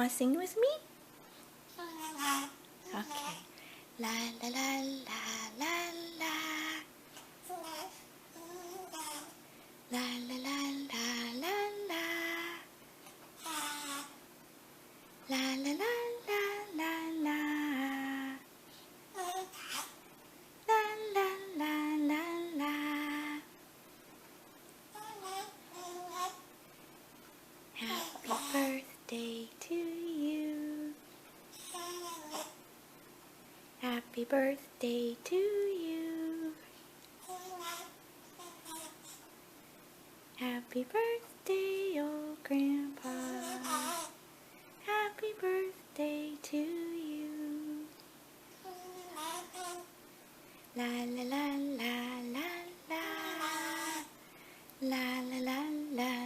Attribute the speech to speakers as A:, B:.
A: want to sing with me? Okay. La la la la la la. La la la la la la. La la la la la la. La la la la la. Happy birthday to you. Happy birthday to you. Happy birthday, oh Grandpa. Happy birthday to you. La la la la la la. La la la la